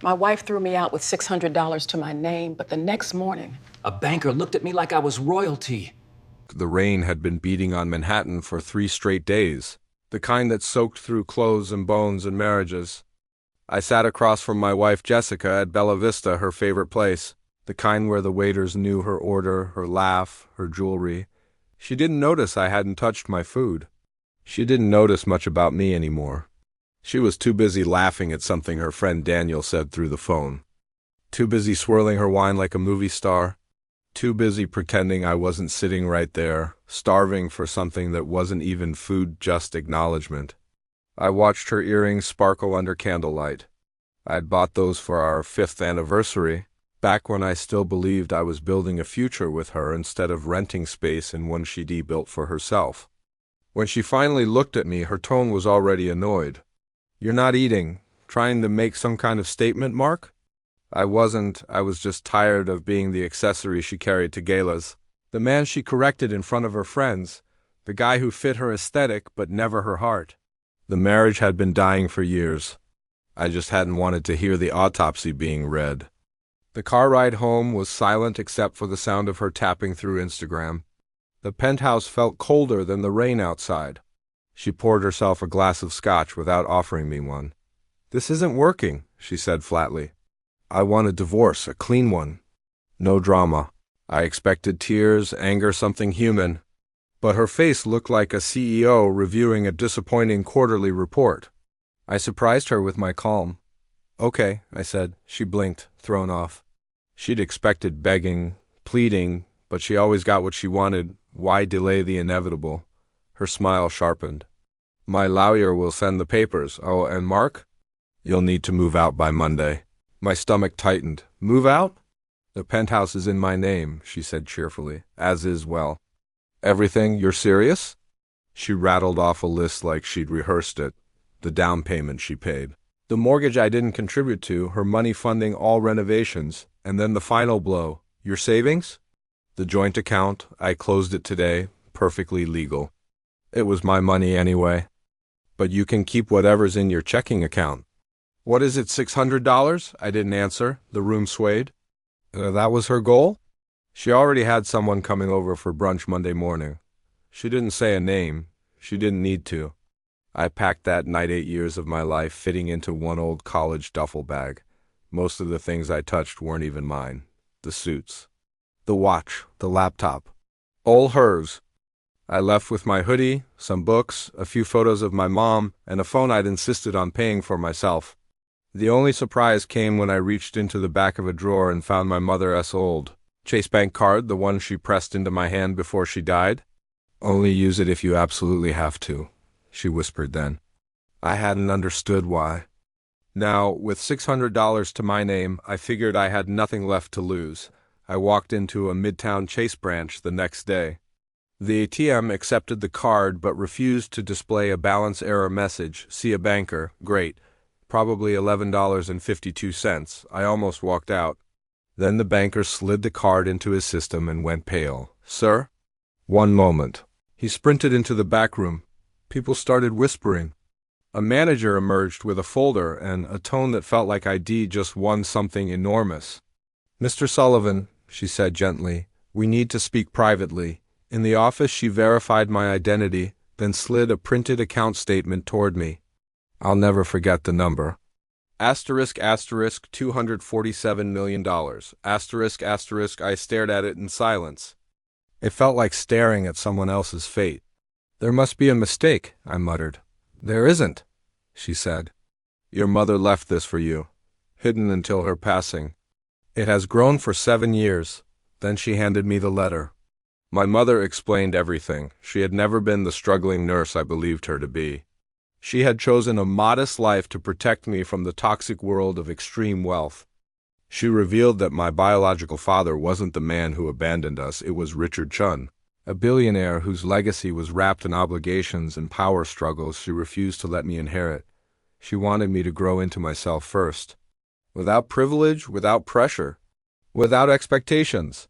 My wife threw me out with $600 to my name, but the next morning, a banker looked at me like I was royalty. The rain had been beating on Manhattan for 3 straight days, the kind that soaked through clothes and bones and marriages. I sat across from my wife Jessica at Bella Vista, her favorite place, the kind where the waiters knew her order, her laugh, her jewelry. She didn't notice I hadn't touched my food. She didn't notice much about me anymore. She was too busy laughing at something her friend Daniel said through the phone. Too busy swirling her wine like a movie star. Too busy pretending I wasn't sitting right there, starving for something that wasn't even food, just acknowledgement. I watched her earrings sparkle under candlelight. I'd bought those for our 5th anniversary, back when I still believed I was building a future with her instead of renting space in one she'd built for herself. When she finally looked at me, her tone was already annoyed. "You're not eating? Trying to make some kind of statement, Mark?" I wasn't. I was just tired of being the accessory she carried to galas. The man she corrected in front of her friends. The guy who fit her aesthetic but never her heart. The marriage had been dying for years. I just hadn't wanted to hear the autopsy being read. The car ride home was silent except for the sound of her tapping through Instagram. The penthouse felt colder than the rain outside. She poured herself a glass of scotch without offering me one. "This isn't working," she said flatly. "I want a divorce, a clean one. No drama." I expected tears, anger, something human. But her face looked like a CEO reviewing a disappointing quarterly report. I surprised her with my calm. "Okay," I said. She blinked, thrown off. She'd expected begging, pleading, but she always got what she wanted. Why delay the inevitable? Her smile sharpened. "My lawyer will send the papers. Oh, and Mark? You'll need to move out by Monday." My stomach tightened. "Move out?" "The penthouse is in my name," she said cheerfully, "as is, well, everything. You're serious?" She rattled off a list like she'd rehearsed it. The down payment she paid. The mortgage I didn't contribute to, her money funding all renovations, and then the final blow. "Your savings?" "The joint account. I closed it today. Perfectly legal. It was my money anyway." "But you can keep whatever's in your checking account." "What is it, $600? I didn't answer. The room swayed. That was her goal? She already had someone coming over for brunch Monday morning. She didn't say a name. She didn't need to. I packed that night 8 years of my life fitting into one old college duffel bag. Most of the things I touched weren't even mine. The suits. The watch. The laptop. All hers. I left with my hoodie, some books, a few photos of my mom, and a phone I'd insisted on paying for myself. The only surprise came when I reached into the back of a drawer and found my mother's old Chase Bank card, the one she pressed into my hand before she died. "Only use it if you absolutely have to," she whispered then. I hadn't understood why. Now, with $600 to my name, I figured I had nothing left to lose. I walked into a Midtown Chase branch the next day. The ATM accepted the card but refused to display a balance error message. "See a banker." Great. Probably $11.52. I almost walked out. Then the banker slid the card into his system and went pale. "Sir?" "One moment." He sprinted into the back room. People started whispering. A manager emerged with a folder and a tone that felt like I'd just won something enormous. "Mr. Sullivan," she said gently, "we need to speak privately." In the office she verified my identity, then slid a printed account statement toward me. I'll never forget the number. $247 million. I stared at it in silence. It felt like staring at someone else's fate. "There must be a mistake," I muttered. "There isn't," she said. "Your mother left this for you, hidden until her passing. It has grown for 7 years." Then she handed me the letter. My mother explained everything. She had never been the struggling nurse I believed her to be. She had chosen a modest life to protect me from the toxic world of extreme wealth. She revealed that my biological father wasn't the man who abandoned us. It was Richard Chun, a billionaire whose legacy was wrapped in obligations and power struggles she refused to let me inherit. She wanted me to grow into myself first. Without privilege, without pressure, without expectations.